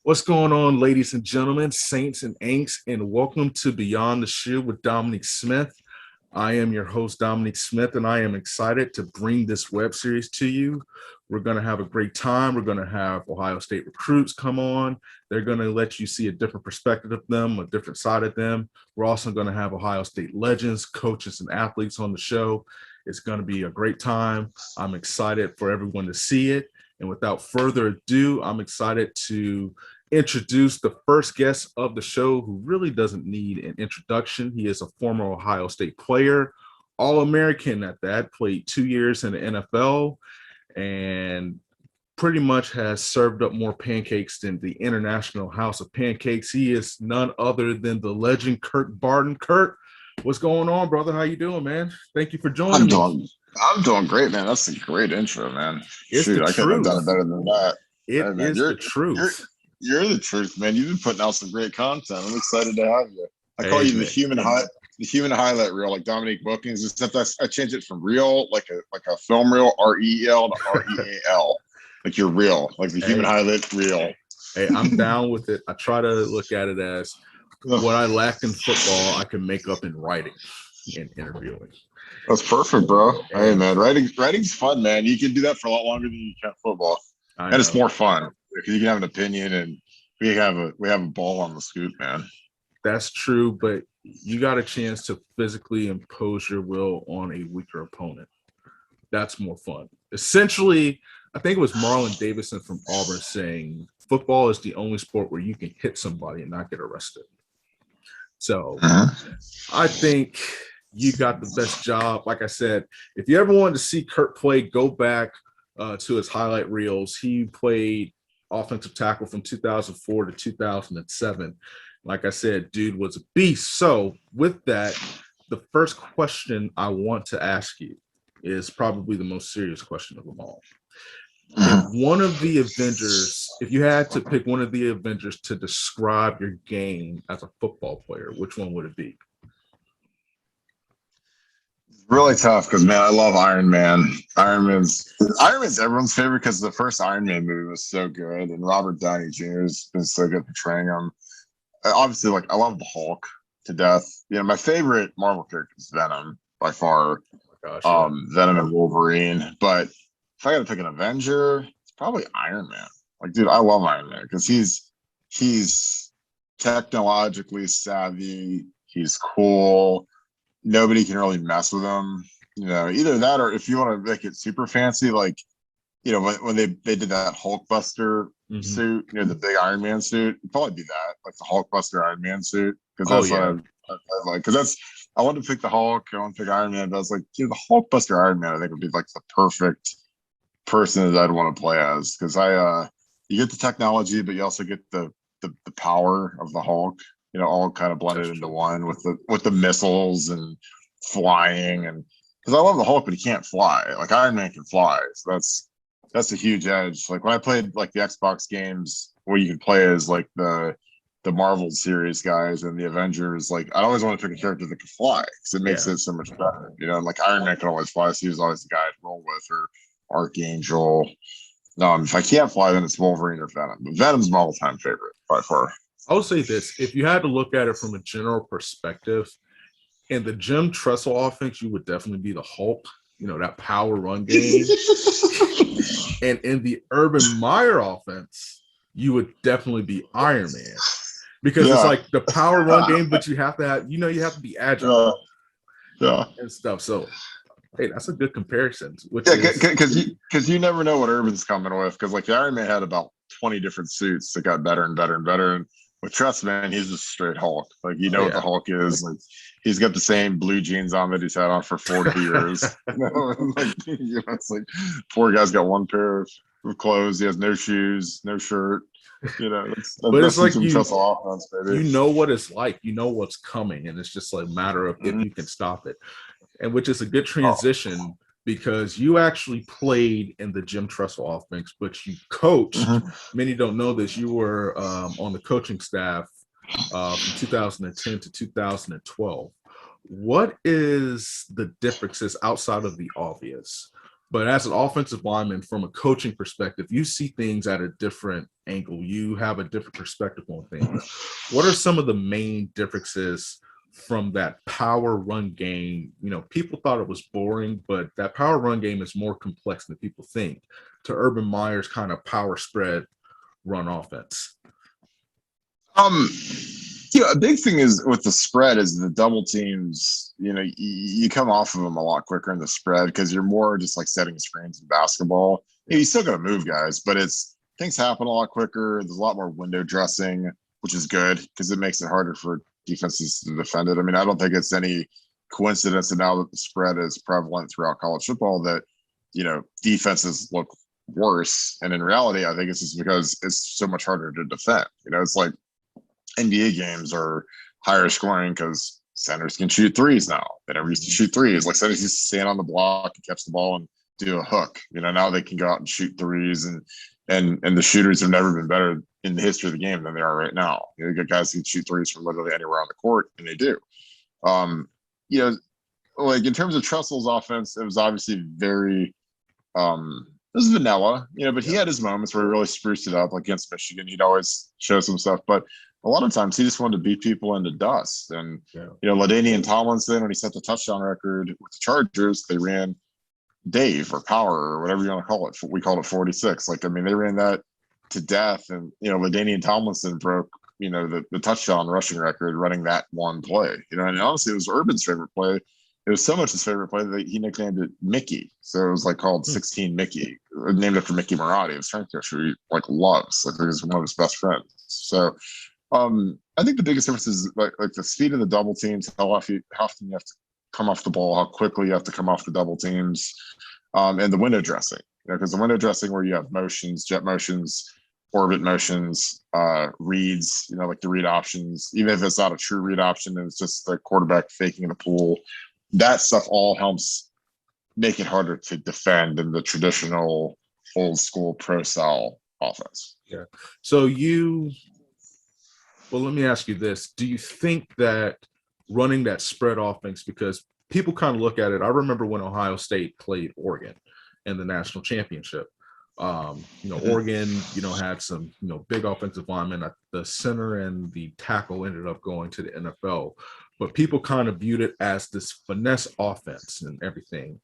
What's going on, ladies and gentlemen, saints and ain'ts, and welcome to Beyond the Shield with Dominique Smith. I am your host, Dominique Smith, and I am excited to bring this web series to you. We're going to have a great time. We're going to have Ohio State recruits come on. They're going to let you see a different perspective of them, a different side of them. We're also going to have Ohio State legends, coaches, and athletes on the show. It's going to be a great time. I'm excited for everyone to see it. And without further ado, I'm excited to introduce the first guest of the show who really doesn't need an introduction. He is a former Ohio State player, All-American at that, played 2 years in the NFL, and pretty much has served up more pancakes than the International House of Pancakes. He is none other than the legend Kurt Barton. Kurt, what's going on, brother? How you doing, man? Thank you for joining me. I'm doing great, man. That's a great intro, man. It's Shoot, the I couldn't have truth. done it better than that. It Hey, man, is the truth. You're the truth, man. You've been putting out some great content. I'm excited to have you. I Hey, call you man. the human highlight reel, like Dominique Bookings. Except I change it from reel, like a film reel, REL to REAL, like you're real, like the human highlight reel. Hey, I'm down with it. I try to look at it as what I lack in football, I can make up in writing and interviewing. That's perfect, bro. Hey, man, writing's fun, man. You can do that for a lot longer than you can football, and it's more fun because you can have an opinion, and we have a ball on the scoop, man. That's true, but you got a chance to physically impose your will on a weaker opponent. That's more fun. Essentially, I think it was Marlon Davidson from Auburn saying football is the only sport where you can hit somebody and not get arrested. So I think you got the best job. Like I said, if you ever wanted to see Kurt play, go back to his highlight reels. He played offensive tackle from 2004 to 2007. Like I said, dude was a beast. So with that, the first question I want to ask you is probably the most serious question of them all. If you had to pick one of the Avengers to describe your game as a football player, which one would it be? Really tough because, man, I love Iron Man. Iron Man's everyone's favorite because the first Iron Man movie was so good, and Robert Downey Jr. has been so good portraying him. Obviously, like, I love the Hulk to death. You know, my favorite Marvel character is Venom by far. Oh gosh, Venom and Wolverine. But if I got to pick an Avenger, it's probably Iron Man. Like, dude, I love Iron Man because he's technologically savvy. He's cool. Nobody can really mess with him. You know, either that or if you want to make it super fancy, like, you know, when they did that Hulkbuster suit, you know, the big Iron Man suit, it'd probably be that, like the Hulkbuster Iron Man suit, because that's what I like. Because I wanted to pick the Hulk, I want to pick Iron Man, but I was like, dude, the Hulkbuster Iron Man, I think would be like the perfect person that I'd want to play as, because you get the technology, but you also get the power of the Hulk. You know, all kind of blended into one with the missiles and flying, and because I love the Hulk, but he can't fly. Like Iron Man can fly, so that's a huge edge. Like when I played like the Xbox games where you can play as like the Marvel series guys and the Avengers, like I always want to pick a character that can fly because it makes it so much better. You know, like Iron Man can always fly, so he was always the guy to roll with, or Archangel. If I can't fly, then it's Wolverine or Venom. But Venom's my all-time favorite by far. I would say this: if you had to look at it from a general perspective, in the Jim Tressel offense, you would definitely be the Hulk. You know, that power run game. And in the Urban Meyer offense, you would definitely be Iron Man, because it's like the power run game, but you have to have, you have to be agile and stuff. So, hey, that's a good comparison. Because you never know what Urban's coming with. Because like the Iron Man had about 20 different suits that got better and better and better. And with Trust, man, he's just straight Hulk. Like what the Hulk is. Like he's got the same blue jeans on that he's had on for 40 years. It's like poor guy's got one pair of clothes. He has no shoes, no shirt. You know, but it's like offense, baby. You know what it's like. You know what's coming, and it's just like a matter of if you can stop it. And which is a good transition because you actually played in the Jim Tressel offense, but you coached. Many don't know this. You were on the coaching staff from 2010 to 2012. What is the differences outside of the obvious But as an offensive lineman, from a coaching perspective, you see things at a different angle. You have a different perspective on things. What are some of the main differences from that power run game? You know, people thought it was boring, but that power run game is more complex than people think, to Urban Meyer's kind of power spread run offense. Um, a big thing is with the spread is the double teams. You come off of them a lot quicker in the spread because you're more just like setting screens in basketball. You still got to move guys, but things happen a lot quicker. There's a lot more window dressing, which is good because it makes it harder for defenses to defend it. I mean, I don't think it's any coincidence that now that the spread is prevalent throughout college football that defenses look worse. And in reality, I think it's just because it's so much harder to defend. It's like NBA games are higher scoring because centers can shoot threes now. They never used to shoot threes. Like centers used to stand on the block and catch the ball and do a hook. Now they can go out and shoot threes, and the shooters have never been better in the history of the game than they are right now. You got guys who can shoot threes from literally anywhere on the court, and they do. Like in terms of Trestle's offense, it was obviously very it was vanilla, but he had his moments where he really spruced it up. Like against Michigan, he'd always show some stuff, but a lot of times he just wanted to beat people into dust. And LaDainian Tomlinson, when he set the touchdown record with the Chargers, they ran Dave or Power or whatever you want to call it. We called it 46. Like, I mean, they ran that to death. And LaDainian Tomlinson broke the touchdown rushing record running that one play. And honestly, it was Urban's favorite play. It was so much his favorite play that he nicknamed it Mickey. So it was like called 16 Mickey, named after Mickey Marotti. His strength coach, who he loves. Like, he's one of his best friends. So I think the biggest difference is like the speed of the double teams, how often you have to come off the ball, how quickly you have to come off the double teams, and the window dressing. Because the window dressing where you have motions, jet motions, orbit motions, reads, like the read options, even if it's not a true read option and it's just the quarterback faking the pool, that stuff all helps make it harder to defend in the traditional old school pro style offense. Yeah. Well, let me ask you this. Do you think that running that spread offense, because people kind of look at it, I remember when Ohio State played Oregon in the national championship. Oregon, had some, big offensive linemen. The center and the tackle ended up going to the NFL. But people kind of viewed it as this finesse offense and everything.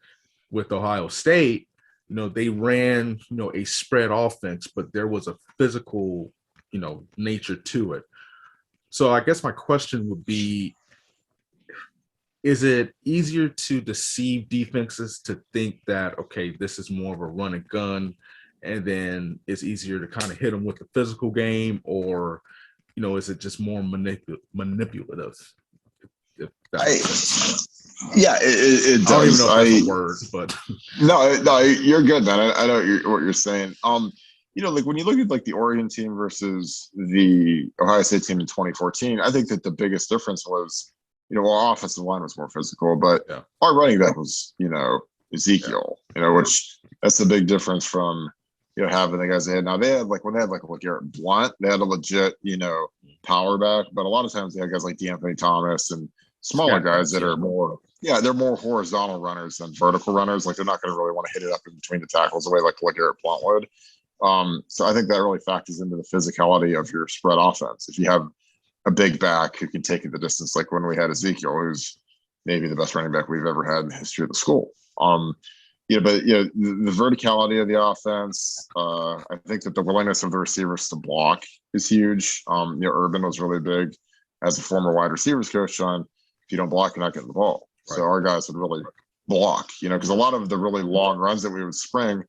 With Ohio State, they ran, a spread offense, but there was a physical, nature to it. So I guess my question would be, is it easier to deceive defenses to think that, okay, this is more of a run and gun, and then it's easier to kind of hit them with the physical game, or, is it just more manipulative? Yeah, it does. I don't even know if that's a word, but no, you're good, man. I know what you're saying. Like when you look at like the Oregon team versus the Ohio State team in 2014, I think that the biggest difference was, our offensive line was more physical, but our running back was, Ezekiel, which that's the big difference from, having the guys they had. Now they had when they had Garrett Blunt, they had a legit, power back, but a lot of times they had guys like D'Anthony Thomas and smaller guys that are more, they're more horizontal runners than vertical runners. Like they're not going to really want to hit it up in between the tackles the way like Garrett Blunt would. So I think that really factors into the physicality of your spread offense. If you have a big back who can take it the distance, like when we had Ezekiel, who's maybe the best running back we've ever had in the history of the school. The verticality of the offense, I think that the willingness of the receivers to block is huge. Urban was really big as a former wide receivers coach on, if you don't block, you're not getting the ball. Right. So our guys would really block, because a lot of the really long runs that we would spring,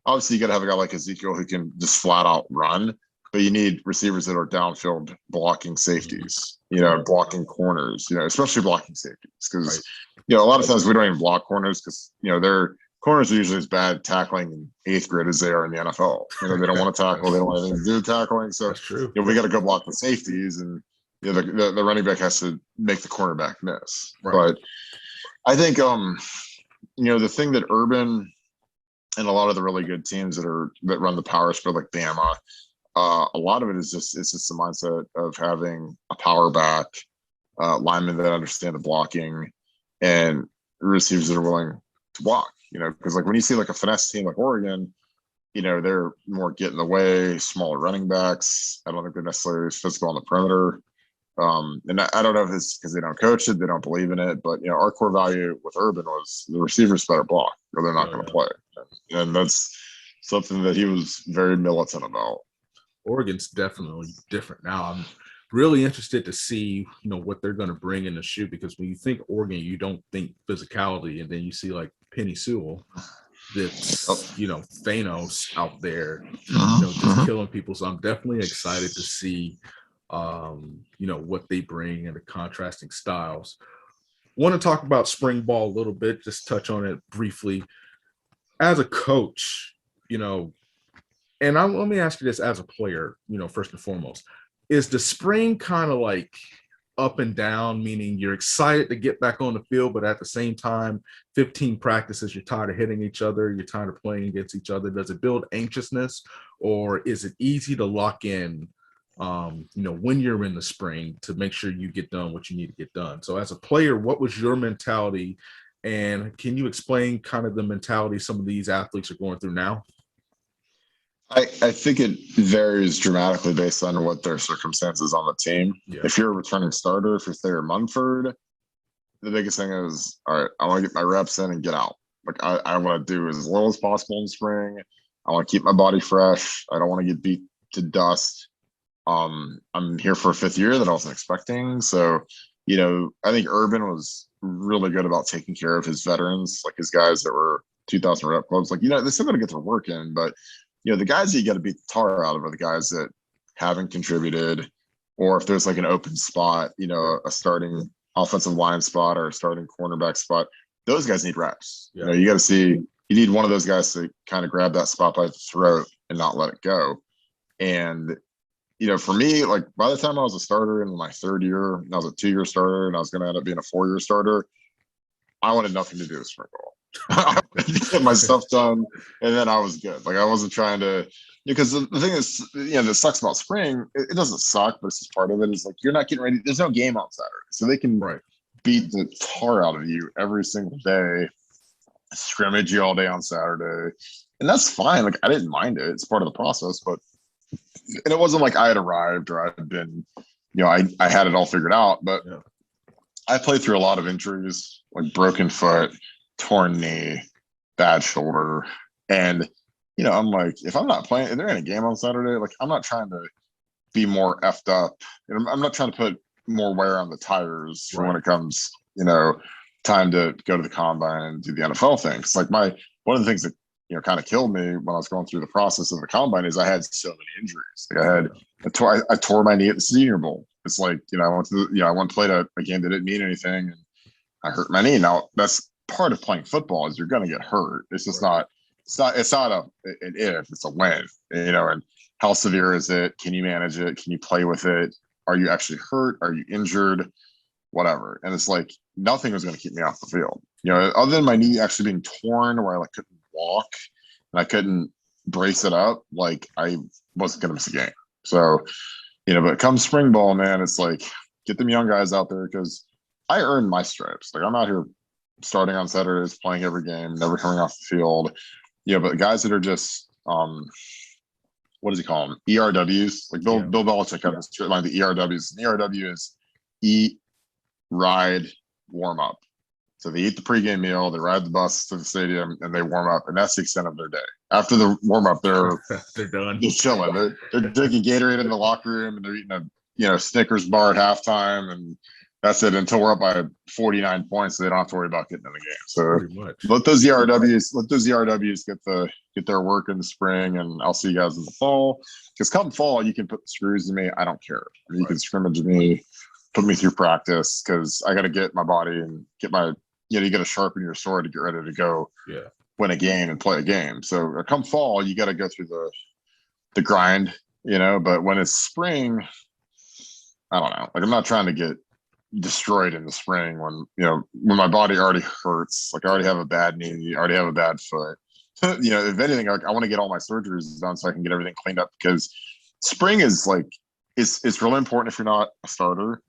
obviously you got to have a guy like Ezekiel who can just flat out run, but you need receivers that are downfield blocking safeties, blocking corners, especially blocking safeties. Because, a lot of times we don't even block corners because, their corners are usually as bad tackling in 8th grade as they are in the NFL. They don't want to tackle. They don't want anything to do with tackling. So, that's true. We got to go block the safeties, and the running back has to make the cornerback miss. Right. But I think, the thing that Urban and a lot of the really good teams that run the power spread like Bama, a lot of it is just the mindset of having a power back, linemen that understand the blocking, and receivers that are willing to block. because like when you see like a finesse team like Oregon, they're more get in the way, smaller running backs. I don't think they're necessarily physical on the perimeter. And I don't know if it's because they don't coach it, they don't believe in it, but our core value with Urban was the receivers better block or they're not going to play. And that's something that he was very militant about. Oregon's definitely different now. I'm really interested to see, what they're going to bring in the shoe, because when you think Oregon, you don't think physicality, and then you see like Penny Sewell, that's Thanos out there, just killing people. So I'm definitely excited to see, what they bring and the contrasting styles. Want to talk about spring ball a little bit, just touch on it briefly. As a coach, and let me ask you this as a player, first and foremost, is the spring kind of like up and down, meaning you're excited to get back on the field, but at the same time, 15 practices, you're tired of hitting each other, you're tired of playing against each other? Does it build anxiousness, or is it easy to lock in, when you're in the spring, to make sure you get done what you need to get done? So as a player, what was your mentality? And can you explain kind of the mentality some of these athletes are going through now? I think it varies dramatically based on what their circumstances on the team. Yeah. If you're a returning starter, if you're Thayer Munford, the biggest thing is, all right, I want to get my reps in and get out. Like I want to do as little as possible in spring. I want to keep my body fresh. I don't want to get beat to dust. I'm here for a fifth year that I wasn't expecting. So, I think Urban was really good about taking care of his veterans, like his guys that were 2,000 rep clubs. Like, they still got to get their work in, but the guys that you got to beat the tar out of are the guys that haven't contributed, or if there's like an open spot, a starting offensive line spot or a starting cornerback spot, those guys need reps. Yeah. You got to see, you need one of those guys to kind of grab that spot by the throat and not let it go. And, for me, like by the time I was a starter in my third year, and I was a 2-year starter and I was going to end up being a 4-year starter, I wanted nothing to do with spring ball. I get my stuff done, and then I was good. Like I wasn't trying to, because the thing is, that sucks about spring. It doesn't suck, but it's just part of it. Is like you're not getting ready. There's no game on Saturday, so they can beat the tar out of you every single day, scrimmage you all day on Saturday, and that's fine. Like I didn't mind it. It's part of the process, and it wasn't like I had arrived or I had been, I had it all figured out. But I played through a lot of injuries, like broken foot, torn knee, bad shoulder. And, I'm like, if I'm not playing, if they're in a game on Saturday, like I'm not trying to be more effed up. I'm not trying to put more wear on the tires for when it comes, time to go to the combine and do the NFL thing. It's like one of the things that, kind of killed me when I was going through the process of the combine is I had so many injuries. Like I tore my knee at the Senior Bowl. It's like, I went to play a game that didn't mean anything, and I hurt my knee. Now that's part of playing football, is you're going to get hurt. It's just not an if, it's a when, and how severe is it? Can you manage it? Can you play with it? Are you actually hurt? Are you injured? Whatever. And it's like, nothing was going to keep me off the field, other than my knee actually being torn where I like couldn't walk and I couldn't brace it up. Like I wasn't going to miss a game. So, but come spring ball, man, it's like, get them young guys out there, because I earned my stripes. Like I'm out here starting on Saturdays, playing every game, never coming off the field. But guys that are just, what does he call them? ERWs. Like Bill Belichick had this line, the ERWs. And ERW is eat, ride, warm up. So they eat the pregame meal, they ride the bus to the stadium, and they warm up, and that's the extent of their day. After the warm up, they're done. They're chilling. They're drinking Gatorade in the locker room, and they're eating a Snickers bar at halftime, and that's it until we're up by 49 points. So they don't have to worry about getting in the game. So let those ERWs get their work in the spring, and I'll see you guys in the fall. Because come fall, you can put the screws in me. I don't care. I mean, you can scrimmage me, put me through practice, because I got to get my body and get my. You got to sharpen your sword to get ready to go win a game and play a game. So come fall, you got to go through the grind, but when it's spring, I don't know. Like I'm not trying to get destroyed in the spring when my body already hurts. Like I already have a bad knee, I already have a bad foot. If anything, like I want to get all my surgeries done so I can get everything cleaned up, because spring is like, it's really important if you're not a starter.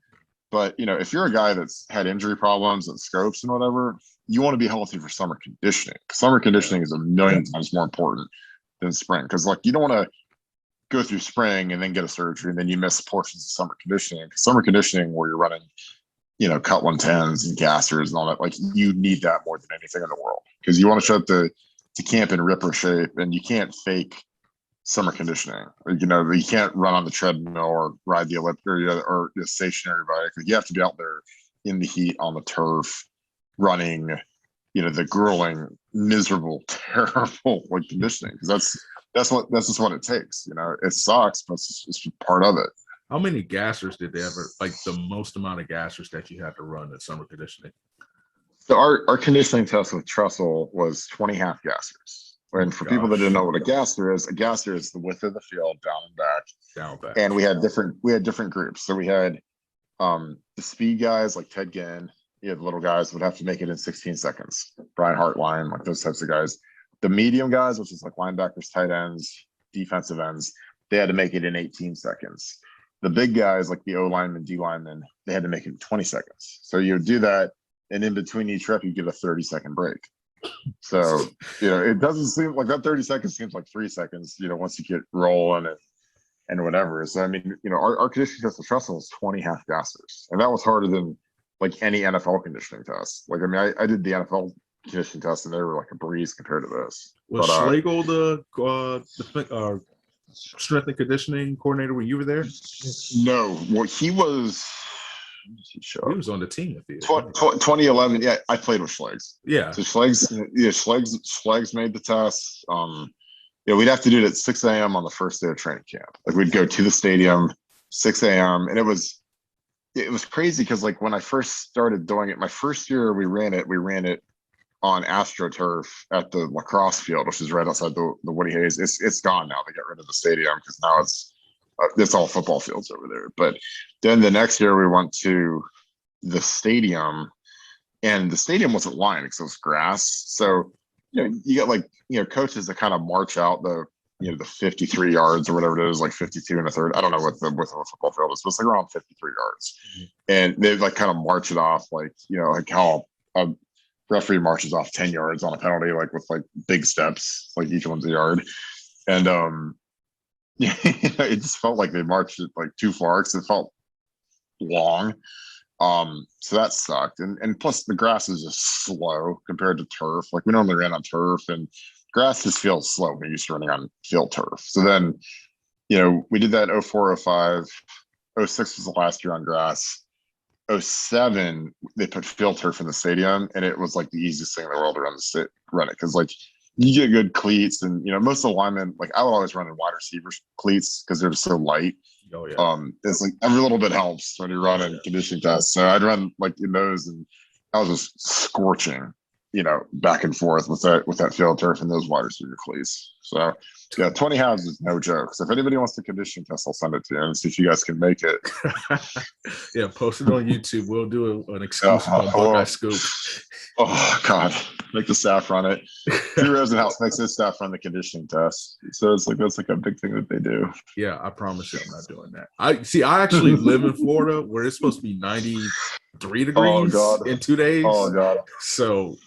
But if you're a guy that's had injury problems and scopes and whatever, you want to be healthy for summer conditioning. Summer conditioning is a million times more important than spring, because like you don't want to go through spring and then get a surgery and then you miss portions of summer conditioning. Summer conditioning where you're running, cut 110s and gassers and all that, like you need that more than anything in the world, because you want to show up to camp in ripper shape, and you can't fake summer conditioning. You can't run on the treadmill or ride the elliptical or the stationary bike. You have to be out there in the heat on the turf, running, the grueling, miserable, terrible like conditioning, because that's just what it takes. It sucks, but it's part of it. How many gassers did they ever, like the most amount of gassers that you had to run at summer conditioning? So our conditioning test with Trestle was 20 half gassers. And for people that didn't know what a gasser is the width of the field down and back. Down and back. And we had different groups. So we had the speed guys like Ted Ginn. You had the little guys would have to make it in 16 seconds. Brian Hartline, like those types of guys. The medium guys, which is like linebackers, tight ends, defensive ends, they had to make it in 18 seconds. The big guys, like the O linemen, D linemen, they had to make it in 20 seconds. So you would do that, and in between each rep, you give a 30-second break. So, it doesn't seem like that 30 seconds seems like 3 seconds, once you get rolling and whatever. So, I mean, our conditioning test of Trestle was 20 half gassers, and that was harder than like any NFL conditioning test. Like, I mean, I did the NFL conditioning test, and they were like a breeze compared to this. Was Schlegel the strength and conditioning coordinator when you were there? No, well, he was. He was on the team. 2011. Yeah, I played with Schlegs. Yeah. So Schlegs made the test. We'd have to do it at 6 a.m. on the first day of training camp. Like we'd go to the stadium, 6 a.m. and it was crazy because like when I first started doing it, my first year we ran it on AstroTurf at the lacrosse field, which is right outside the Woody Hayes. It's gone now. They got rid of the stadium because now it's all football fields over there. But then the next year we went to the stadium, and the stadium wasn't lined because it was grass. So, you got like, coaches that kind of march out the 53 yards or whatever it is, like 52 and a third. I don't know what the width of a football field is, but it's like around 53 yards. And they like kind of march it off like, like how a referee marches off 10 yards on a penalty, like with like big steps, like each one's a yard. And, yeah, it just felt like they marched it like too far because it felt long. So that sucked. And plus the grass is just slow compared to turf. Like we normally ran on turf, and grass just feels slow when you're used to running on field turf. So then, we did that 04, 05. 06 was the last year on grass. 07, they put field turf in the stadium, and it was like the easiest thing in the world to run it because like you get good cleats, and most of the linemen, like I would always run in wide receiver cleats because they're just so light. Oh yeah. It's like every little bit helps when you're running conditioning tests. So I'd run like in those, and I was just scorching, back and forth with that field turf and those wide receiver cleats. So yeah, 20 halves is no joke. So if anybody wants to condition test, I'll send it to you and see if you guys can make it. Yeah, post it on YouTube. We'll do an exclusive on Buckeye Scoop. Oh God, make the staff run it. Drew Rosenhaus makes his staff run the conditioning test. So it's like that's like a big thing that they do. Yeah, I promise you I'm not doing that. I actually live in Florida where it's supposed to be 93 degrees in 2 days. Oh God. So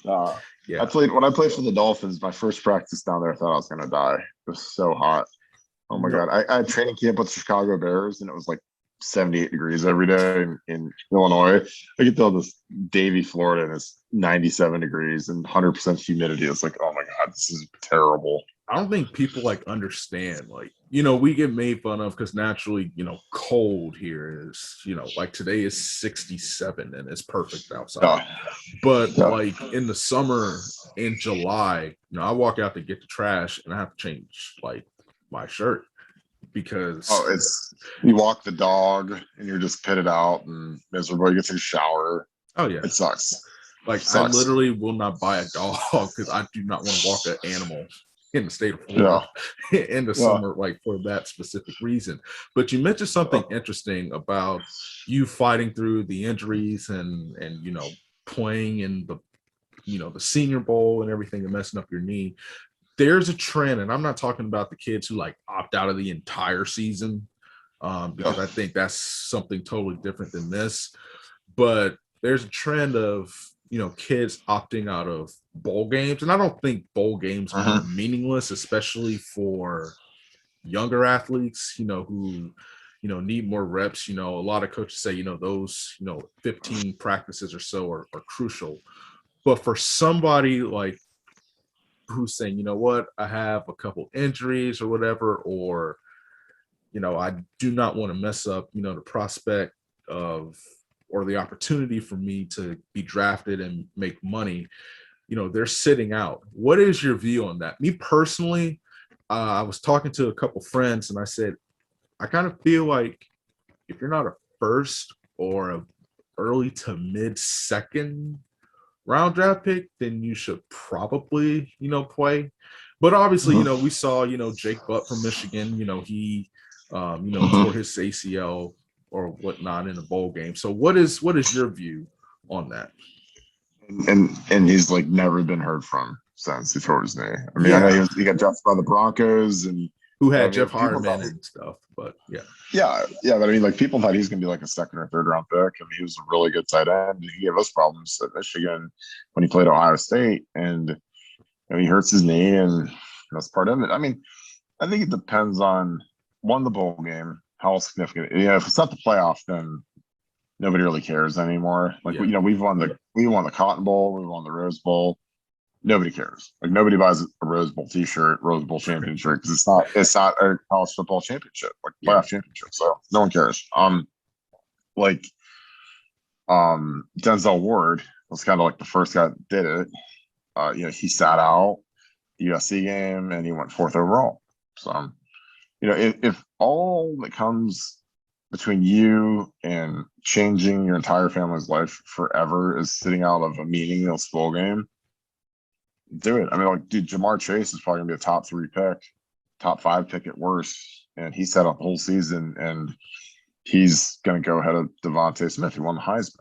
yeah. When I played for the Dolphins, my first practice down there, I thought I was gonna die. It was so hot. Oh my God. I had training camp with the Chicago Bears, and it was like 78 degrees every day in Illinois. I get to this Davie, Florida, and it's 97 degrees and 100% humidity. It's like, oh my God, this is terrible. I don't think people like understand, like, we get made fun of because naturally, cold here is, like today is 67 and it's perfect outside. But like in the summer, in July, I walk out to get the trash and I have to change like my shirt because you walk the dog and you're just pitted out and miserable. You get to shower. Oh yeah, it sucks. Like I literally will not buy a dog because I do not want to walk an animal in the state of Florida in the summer, like for that specific reason. But you mentioned something interesting about you fighting through the injuries and playing in the the Senior Bowl and everything and messing up your knee. There's a trend, and I'm not talking about the kids who like opt out of the entire season because I think that's something totally different than this. but there's a trend of kids opting out of bowl games, and I don't think bowl games are meaningless, especially for younger athletes, who need more reps. A lot of coaches say those 15 practices or so are crucial, but for somebody like who's saying, what, I have a couple injuries or whatever, or I do not want to mess up the prospect of or the opportunity for me to be drafted and make money, they're sitting out. What is your view on that? Me personally, I was talking to a couple friends and I said, I kind of feel like if you're not a first or a early to mid second round draft pick, then you should probably, play. But obviously, we saw, Jake Butt from Michigan, he, tore his ACL or whatnot in a bowl game. So what is your view on that? And he's like never been heard from since he tore his knee. I mean, I know he got drafted by the Broncos and who had Jeff Heuerman and stuff, but yeah. But I mean, like people thought he's gonna be like a second or third round pick. I mean, he was a really good tight end. He gave us problems at Michigan when he played Ohio State, and he hurts his knee, and that's part of it. I mean, I think it depends on the bowl game, how significant. If it's not the playoff, then nobody really cares anymore. Like we've won the Cotton Bowl, we've won the Rose Bowl. Nobody cares. Like nobody buys a Rose Bowl T-shirt, Rose Bowl championship because it's not a college football championship, like playoff championship. So no one cares. Denzel Ward was kind of like the first guy that did it. He sat out the USC game and he went 4th overall. So, if all that comes between you and changing your entire family's life forever is sitting out of a meaningless bowl game, do it. I mean, like, dude, Jamar Chase is probably gonna be a top 3 pick, top 5 pick at worst, and he set up the whole season, and he's gonna go ahead of Devontae Smith, who won the Heisman.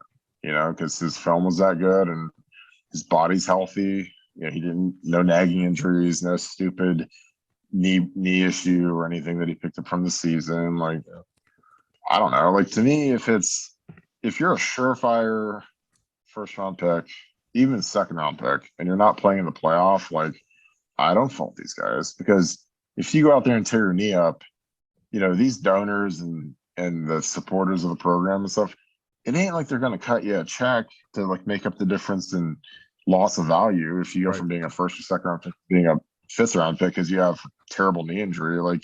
Because his film was that good, and his body's healthy. He didn't no nagging injuries, no stupid knee issue or anything that he picked up from the season. Like, I don't know. Like to me, if you're a surefire first round pick, even second round pick, and you're not playing in the playoff, like I don't fault these guys because if you go out there and tear your knee up, these donors and the supporters of the program and stuff, it ain't like they're gonna cut you a check to like make up the difference in loss of value if you go from being a first or second round pick to being a 5th round pick because you have terrible knee injury. Like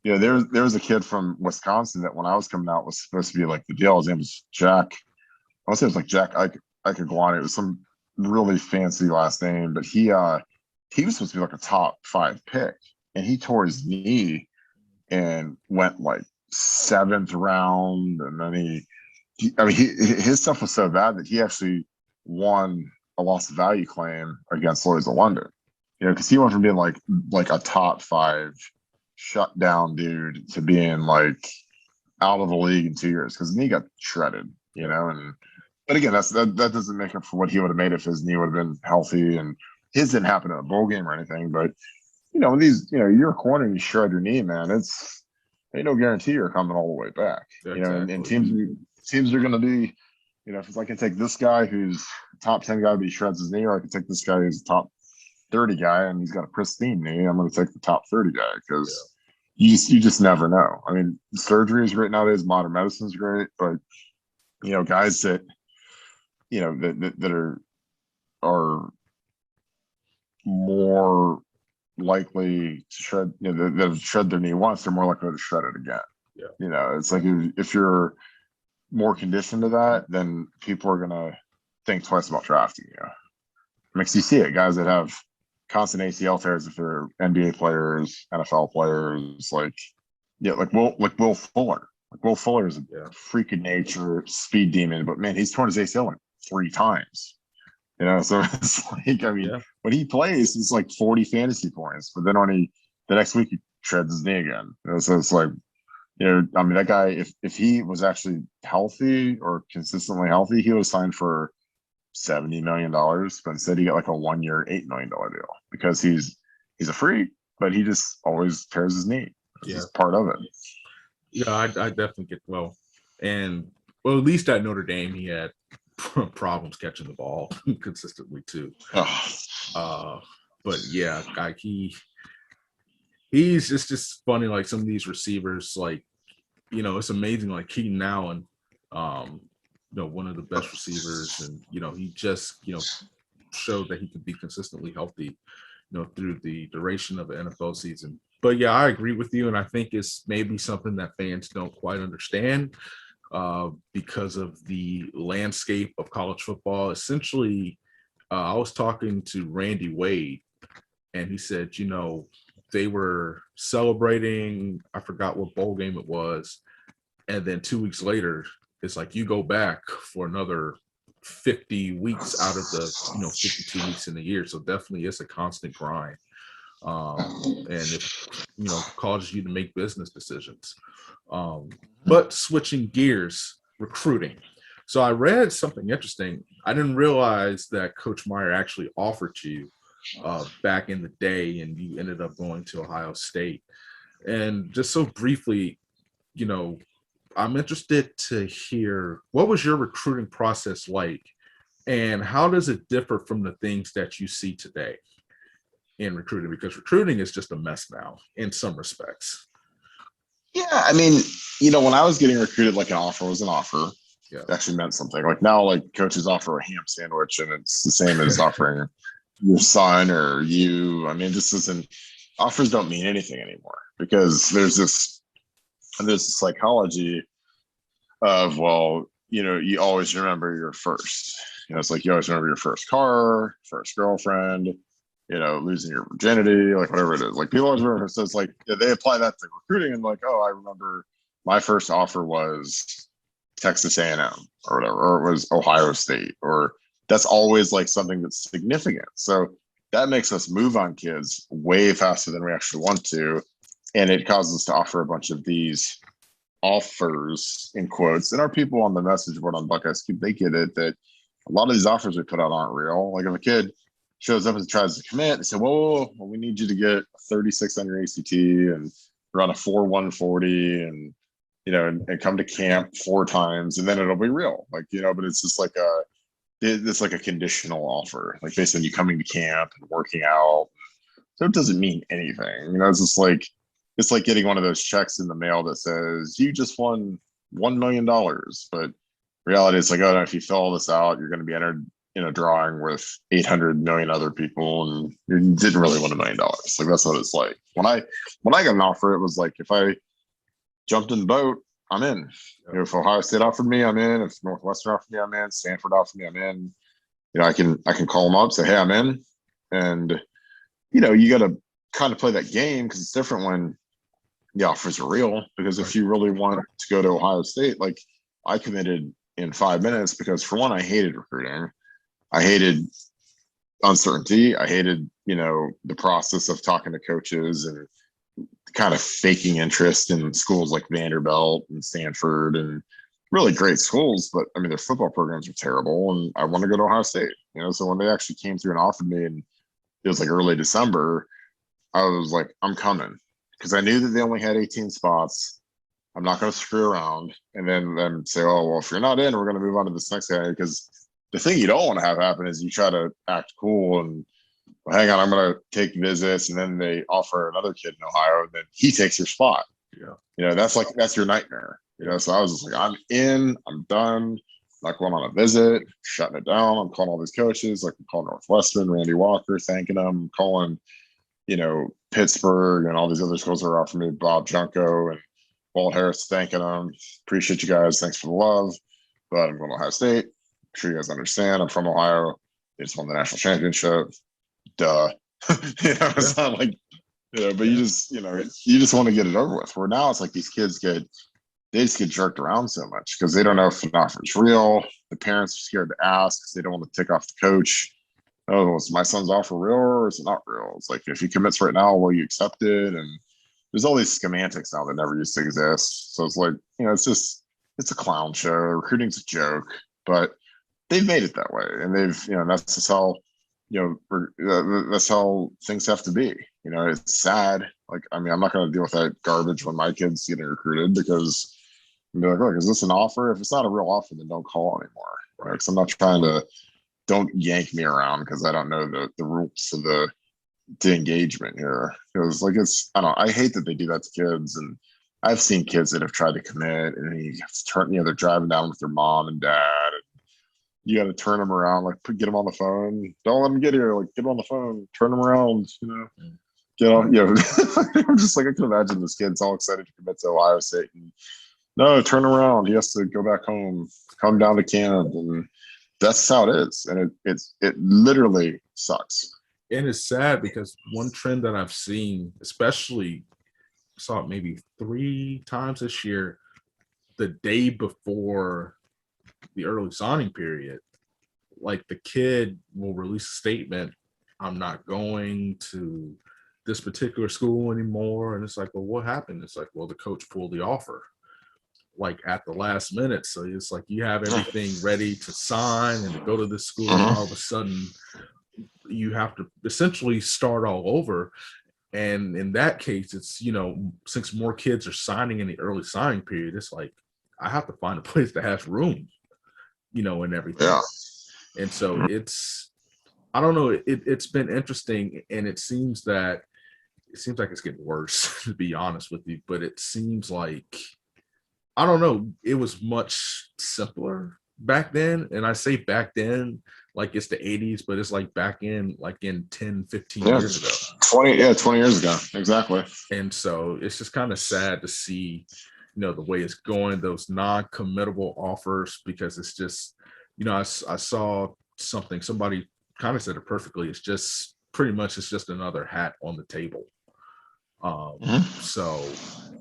there was a kid from Wisconsin that when I was coming out was supposed to be like the deal. His name was Jack. I want to say it was like Jack Ikeguani. It was some really fancy last name, but he was supposed to be like a top 5 pick, and he tore his knee and went like 7th round, and then his stuff was so bad that he actually won a loss of value claim against Lloyd's of London. Because he went from being like a top 5 shutdown dude to being like out of the league in 2 years because his knee got shredded. But again, that doesn't make up for what he would have made if his knee would have been healthy. And his didn't happen in a bowl game or anything. But when these, you're a corner and you shred your knee, man, ain't no guarantee you're coming all the way back. Exactly. And teams are going to be, if I can take this guy who's top 10 guy, but he shreds his knee, or I can take this guy who's a top 30 guy and he's got a pristine knee, I'm going to take the top 30 guy because you just never know. I mean, surgery is great nowadays. Modern medicine is great, but guys that that are more likely to shred, that have shred their knee once, they're more likely to shred it again. It's like if you're more conditioned to that, then people are gonna think twice about drafting you. Makes you see it, guys that have constant ACL tears if they're NBA players, NFL players, like Will Fuller. Like Will Fuller is a freak of nature, speed demon, but man, he's torn his ACL like 3 times. So it's like, I mean, when he plays, it's like 40 fantasy points, but then the next week he shreds his knee again. So it's like, I mean, that guy, if he was actually healthy or consistently healthy, he was signed for $70 million, but instead he got like a 1-year, $8 million deal because he's a freak, but he just always tears his knee. It's just part of it. I definitely get and Well, at least at Notre Dame, he had problems catching the ball consistently too. Oh. But yeah, like he's just funny. Like some of these receivers, like it's amazing. Like Keaton Allen, one of the best receivers, and he just showed that he could be consistently healthy, through the duration of the NFL season. But yeah, I agree with you, and I think it's maybe something that fans don't quite understand because of the landscape of college football. Essentially, I was talking to Randy Wade, and he said, they were celebrating, I forgot what bowl game it was, and then 2 weeks later, it's like you go back for another 50 weeks out of the 52 weeks in the year. So definitely it's a constant grind. And it causes you to make business decisions. But switching gears, recruiting. So I read something interesting. I didn't realize that Coach Meyer actually offered you back in the day, and you ended up going to Ohio State. And just so briefly, I'm interested to hear, what was your recruiting process like, and how does it differ from the things that you see today in recruiting? Because recruiting is just a mess now in some respects. Yeah, I mean, when I was getting recruited, like an offer was an offer. Yeah. It actually meant something. Like now, like coaches offer a ham sandwich, and it's the same as offering your son or you. I mean, offers don't mean anything anymore, because there's this psychology of, well, you always remember your first. It's like you always remember your first car, first girlfriend, losing your virginity, like whatever it is. Like people always remember. So it's like they apply that to recruiting, and like, oh, I remember my first offer was Texas A&M or whatever, or it was Ohio State, or that's always like something that's significant. So that makes us move on kids way faster than we actually want to, and it causes us to offer a bunch of these offers in quotes. And our people on the message board on Buckeye Scoop, they get it that a lot of these offers we put out aren't real. Like if a kid shows up and tries to commit, they say, whoa, we need you to get 36 on your ACT and run a 4.140 and and come to camp 4 times, and then it'll be real. Like, but it's just like it's like a conditional offer, like based on you coming to camp and working out. So it doesn't mean anything. It's just like, it's like getting one of those checks in the mail that says you just won $1 million. But reality, it's like, oh no, if you fill all this out, you're going to be entered in a drawing with 800 million other people, and you didn't really win $1 million. Like that's what it's like. When I got an offer, it was like, if I jumped in the boat, I'm in. If Ohio State offered me, I'm in. If Northwestern offered me, I'm in. Stanford offered me, I'm in. I can call them up, say, hey, I'm in. And you got to kind of play that game, because it's different when the offers are real. Because if you really want to go to Ohio State, like I committed in 5 minutes, because for one, I hated recruiting. I hated uncertainty. I hated, the process of talking to coaches and kind of faking interest in schools like Vanderbilt and Stanford, and really great schools, but I mean, their football programs are terrible, and I want to go to Ohio State. So when they actually came through and offered me, and it was like early December, I was like, I'm coming, because I knew that they only had 18 spots. I'm not going to screw around and then say, oh, well, if you're not in, we're going to move on to this next guy. Because the thing you don't want to have happen is you try to act cool and, well, hang on, I'm going to take visits, and then they offer another kid in Ohio, and then he takes your spot. Yeah. That's your nightmare. So I was just like, I'm in, I'm done. I'm not going on a visit, shutting it down. I'm calling all these coaches, like I'm calling Northwestern, Randy Walker, thanking them, I'm calling, Pittsburgh and all these other schools that are offering me, Bob Junko and Walt Harris, thanking them. Appreciate you guys. Thanks for the love. But I'm going to Ohio State. I'm sure you guys understand. I'm from Ohio. They just won the national championship. Duh. It's not like, but you just want to get it over with. Where now it's like these kids they just get jerked around so much, because they don't know if an offer is real. The parents are scared to ask because they don't want to tick off the coach. Oh, is my son's offer real or is it not real? It's like, if he commits right now, will you accept it? And there's all these semantics now that never used to exist. So it's like, it's a clown show. Recruiting's a joke, but they've made it that way, and that's just how, that's how things have to be. It's sad. Like, I mean, I'm not going to deal with that garbage when my kid's getting recruited, because and be like, look, is this an offer? If it's not a real offer, then don't call anymore. Right? Because I'm not trying to, don't yank me around because I don't know the rules of the engagement here. Because like I don't know, I hate that they do that to kids, and I've seen kids that have tried to commit and you have to turn, they're driving down with their mom and dad, and you got to turn them around, like get them on the phone. Don't let them get here. Like get them on the phone, turn them around. Get on. I'm just like I can imagine this kid's all excited to commit to Ohio State, and no, turn around. He has to go back home, come down to camp, and that's how it is. And it literally sucks. And it's sad because one trend that I've seen, especially saw it maybe 3 times this year, the day before the early signing period, like the kid will release a statement, I'm not going to this particular school anymore. And it's like, well, what happened? It's like, well, the coach pulled the offer like at the last minute. So it's like you have everything ready to sign and to go to this school, and all of a sudden you have to essentially start all over. And in that case, it's, since more kids are signing in the early signing period, it's like I have to find a place that has room, and everything. Yeah. And so I don't know, it's been interesting, and it seems like it's getting worse, to be honest with you. But it seems like, I don't know, it was much simpler back then. And I say back then like it's the 80s, but it's like back in 10, 15 years ago. 20 years ago. Exactly. And so it's just kind of sad to see, the way it's going, those non-committable offers, because it's just, I saw somebody kind of said it perfectly. It's just pretty much, it's just another hat on the table. So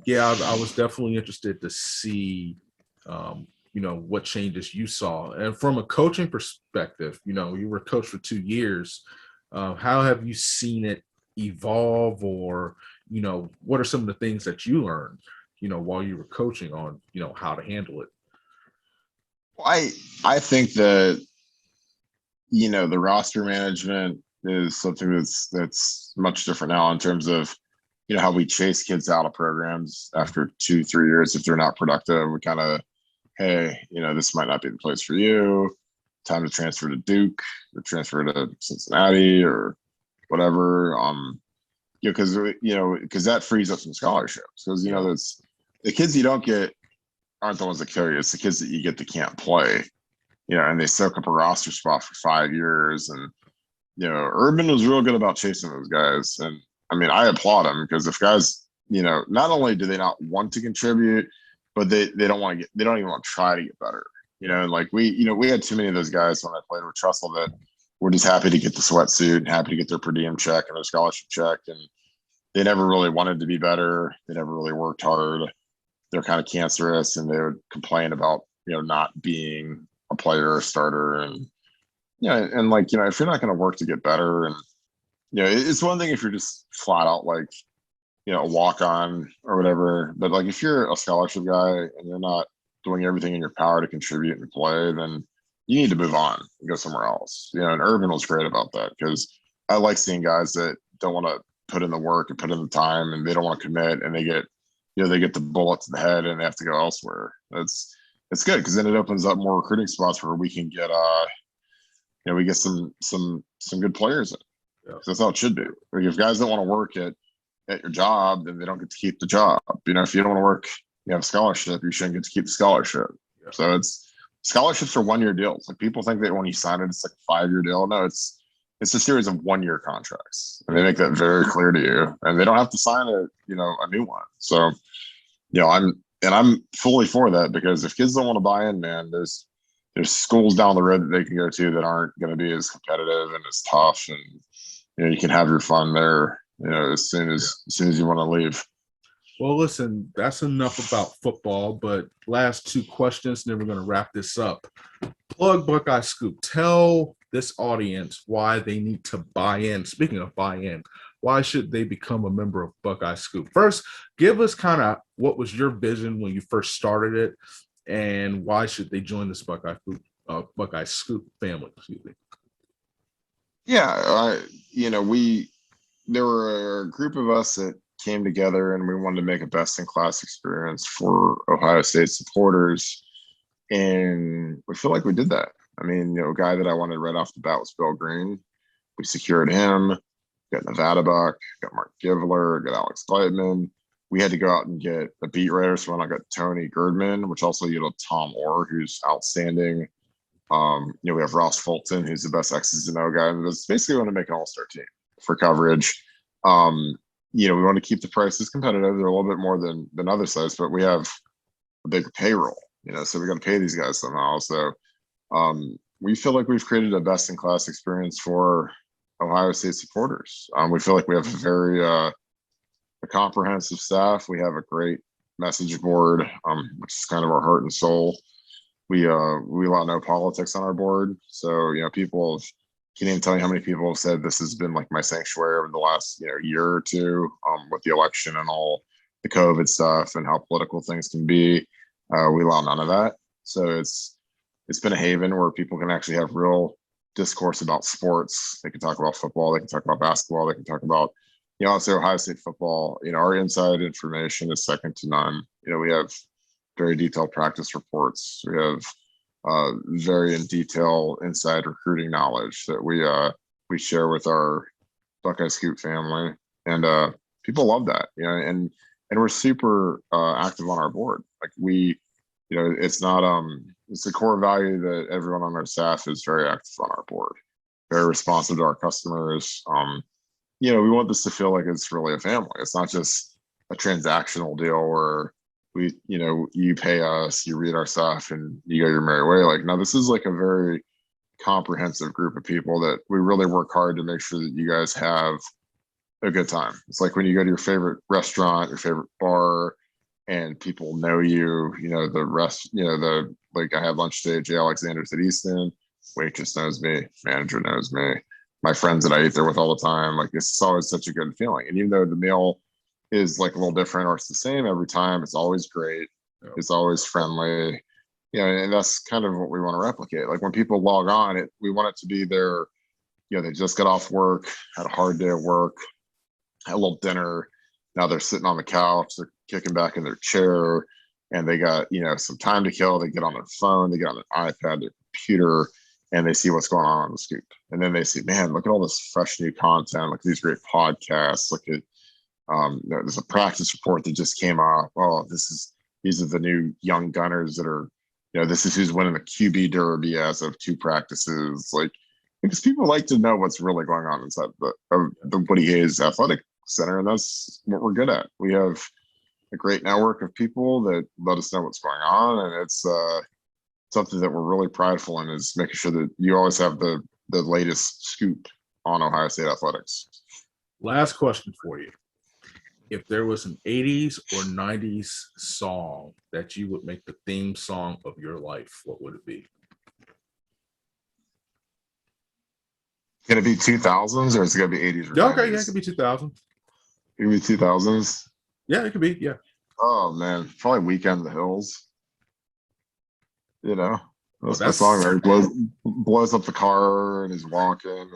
yeah, I was definitely interested to see, what changes you saw. And from a coaching perspective, you were coach for 2 years. How have you seen it evolve, or, what are some of the things that you learned, while you were coaching on, how to handle it? Well, I think that, the roster management is something that's much different now in terms of, how we chase kids out of programs after 2-3 years. If they're not productive, we kind of, hey, this might not be the place for you. Time to transfer to Duke or transfer to Cincinnati or whatever. Because that frees up some scholarships. Because that's the kids you don't get aren't the ones that kill you. It's the kids that you get that can't play. And they soak up a roster spot for 5 years. And Urban was real good about chasing those guys. And I mean, I applaud him, because if guys, not only do they not want to contribute, but they don't want to they don't even want to try to get better. And like we had too many of those guys when I played with Trussell that were just happy to get the sweatsuit and happy to get their per diem check and their scholarship check. And they never really wanted to be better. They never really worked hard. They're kind of cancerous, and they would complain about, not being a player or starter. And, and like, if you're not going to work to get better, and, it's one thing if you're just flat out like, a walk on or whatever. But like if you're a scholarship guy and you're not doing everything in your power to contribute and play, then you need to move on and go somewhere else. And Urban was great about that, because I like seeing guys that don't want to put in the work and put in the time, and they don't want to commit, and they get the bullet to the head and they have to go elsewhere. It's good, because then it opens up more recruiting spots where we can get we get some good players in. Yeah. That's how it should be. Like if guys don't want to work at your job, then they don't get to keep the job. If you don't want to work, you have a scholarship, you shouldn't get to keep the scholarship. Yeah. So scholarships are 1-year deals. Like people think that when you sign it, it's like a 5-year deal. No, it's a series of 1-year contracts, and they make that very clear to you. And they don't have to sign a new one. So, I'm fully for that, because if kids don't want to buy in, man, there's schools down the road that they can go to that aren't going to be as competitive and as tough, and you can have your fun there. As soon as you want to leave. Well, listen, that's enough about football, but last 2 questions, and then we're going to wrap this up. Plug Buckeye Scoop. Tell this audience why they need to buy in. Speaking of buy in, why should they become a member of Buckeye Scoop? First, give us kind of what was your vision when you first started it, and why should they join this Buckeye Scoop family? Excuse me. Yeah, there were a group of us that came together and we wanted to make a best in class experience for Ohio State supporters. And we feel like we did that. I mean, a guy that I wanted right off the bat was Bill Green. We secured him, got Nevada Buck, got Mark Givler, got Alex Gleitman. We had to go out and get a beat writer. So I got Tony Girdman, which also, Tom Orr, who's outstanding. We have Ross Fulton, who's the best X's and O guy. And it's basically want to make an all-star team for coverage. We want to keep the prices competitive. They're a little bit more than other sites, but we have a bigger payroll, so we got to pay these guys somehow. So we feel like we've created a best-in-class experience for Ohio State supporters. We feel like we have a very a comprehensive staff. We have a great message board, which is kind of our heart and soul. We allow no politics on our board. So, people can't even tell you how many people have said this has been like my sanctuary over the last, year or two, with the election and all the COVID stuff and how political things can be. We allow none of that. So it's been a haven where people can actually have real discourse about sports. They can talk about football. They can talk about basketball. They can talk about, also Ohio State football. Our inside information is second to none. We have very detailed practice reports. We have very in detail inside recruiting knowledge that we share with our Buckeye Scoop family, and people love that. And we're super active on our board. Like it's not it's a core value that everyone on our staff is very active on our board, very responsive to our customers. We want this to feel like it's really a family. It's not just a transactional deal where you pay us, you read our stuff, and you go your merry way. Like, no, this is like a very comprehensive group of people that we really work hard to make sure that you guys have a good time. It's like when you go to your favorite restaurant, your favorite bar, and people know you, I had lunch today at J. Alexander's at Easton. Waitress knows me, manager knows me, my friends that I eat there with all the time. Like, it's always such a good feeling. And even though the meal is like a little different or it's the same every time, it's always great. Yep. It's always friendly. And that's kind of what we want to replicate. Like when people log on, we want it to be their, they just got off work, had a hard day at work, had a little dinner. Now they're sitting on the couch, they're kicking back in their chair, and they got, some time to kill. They get on their phone, they get on their iPad, their computer, and they see what's going on the Scoop. And then they see, man, look at all this fresh new content, look at these great podcasts, look at, there's a practice report that just came out. Oh, these are the new young gunners that are, this is who's winning the QB Derby as of 2 practices. Like, because people like to know what's really going on inside the Woody Hayes Athletic Center, and that's what we're good at. We have a great network of people that let us know what's going on, and it's something that we're really prideful in, is making sure that you always have the latest scoop on Ohio State athletics. Last question for you. If there was an 80s or 90s song that you would make the theme song of your life, what would it be? Can it be 2000s or is it going to be 80s or 90s? Okay, yeah, it could be 2000s. It could be 2000s? Yeah, it could be, yeah. Oh, man. Probably Weekend in the Hills. That's that song that blows up the car and he's walking. And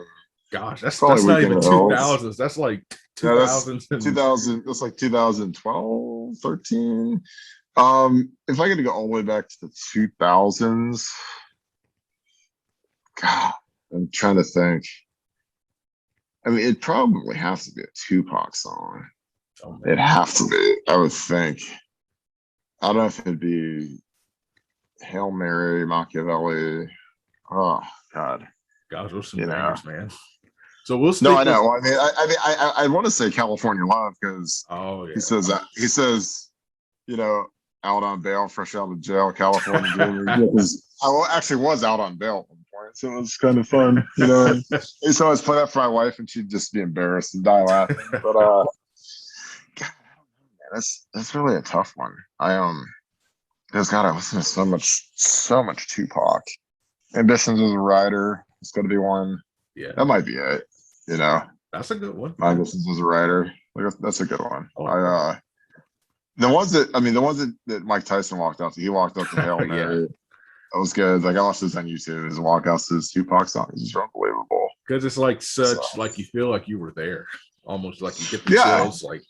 gosh, that's not even 2000s. That's like 2000s. Yeah, 2000. That's like 2012, 13. If I get to go all the way back to the 2000s, God, I'm trying to think. I mean, it'd probably have to be a Tupac song. Oh, it'd have to be, I would think. I don't know if it'd be Hail Mary, Machiavelli. Oh, God. Gosh, those are some bangers, man. So we'll No, I know. I mean, I want to say California Love because he says that. He says, out on bail, fresh out of jail, California Dreamer. I actually was out on bail at one point, so it was kind of fun. I used to always play that for my wife, and she'd just be embarrassed and die laughing. But God, I don't know, man. That's really a tough one. Because God, I listen to so much Tupac. Ambitions as a writer, it's got to be one. Yeah, that might be it. That's a good one. My ambitions as a writer, that's a good one. The ones that Mike Tyson walked out to, he walked up to Hail Mary. Yeah. That was good. Like I watched this on YouTube. His walkouts to his Tupac songs is unbelievable. Because it's like like you feel like you were there. almost like you get the Yeah, chills. Like,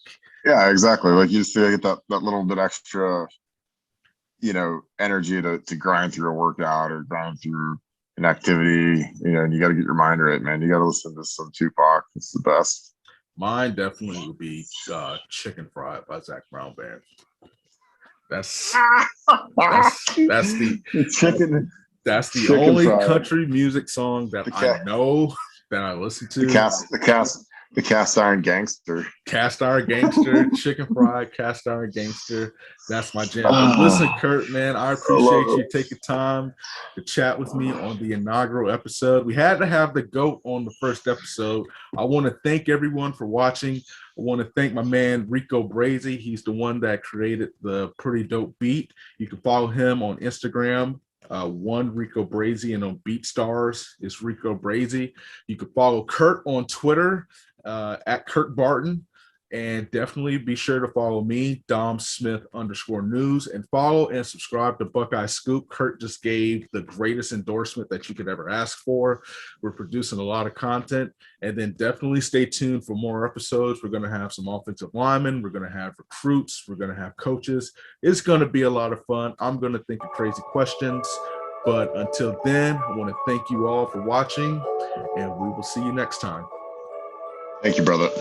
yeah, exactly. Like you still get that little bit extra, energy to grind through a workout or grind through an activity, and you got to get your mind right, man. You got to listen to some Tupac. It's the best. mine definitely would be "Chicken Fried" by Zach Brown Band. That's that's the chicken, that's the chicken only fried. country music song that The I cat, know that I listen the to. cast, the cast, the cast iron gangster. Cast Iron Gangster, Chicken Fried, Cast Iron Gangster. That's my jam. But listen, I Kurt, man, I love appreciate you it. taking time to chat with me on the inaugural episode. We had to have the GOAT on the first episode. I want to thank everyone for watching. I want to thank my man Rico Brazy. He's the one that created the Pretty Dope beat. You can follow him on Instagram. One Rico Brazy, and on BeatStars is Rico Brazy. You can follow Kurt on Twitter at Kurt Barton. And definitely be sure to follow me, Dom Smith _news, and follow and subscribe to Buckeye Scoop. Kurt just gave the greatest endorsement that you could ever ask for. We're producing a lot of content, and then definitely stay tuned for more episodes. We're going to have some offensive linemen. We're going to have recruits. We're going to have coaches. It's going to be a lot of fun. I'm going to think of crazy questions. But until then, I want to thank you all for watching, and we will see you next time. Thank you, brother.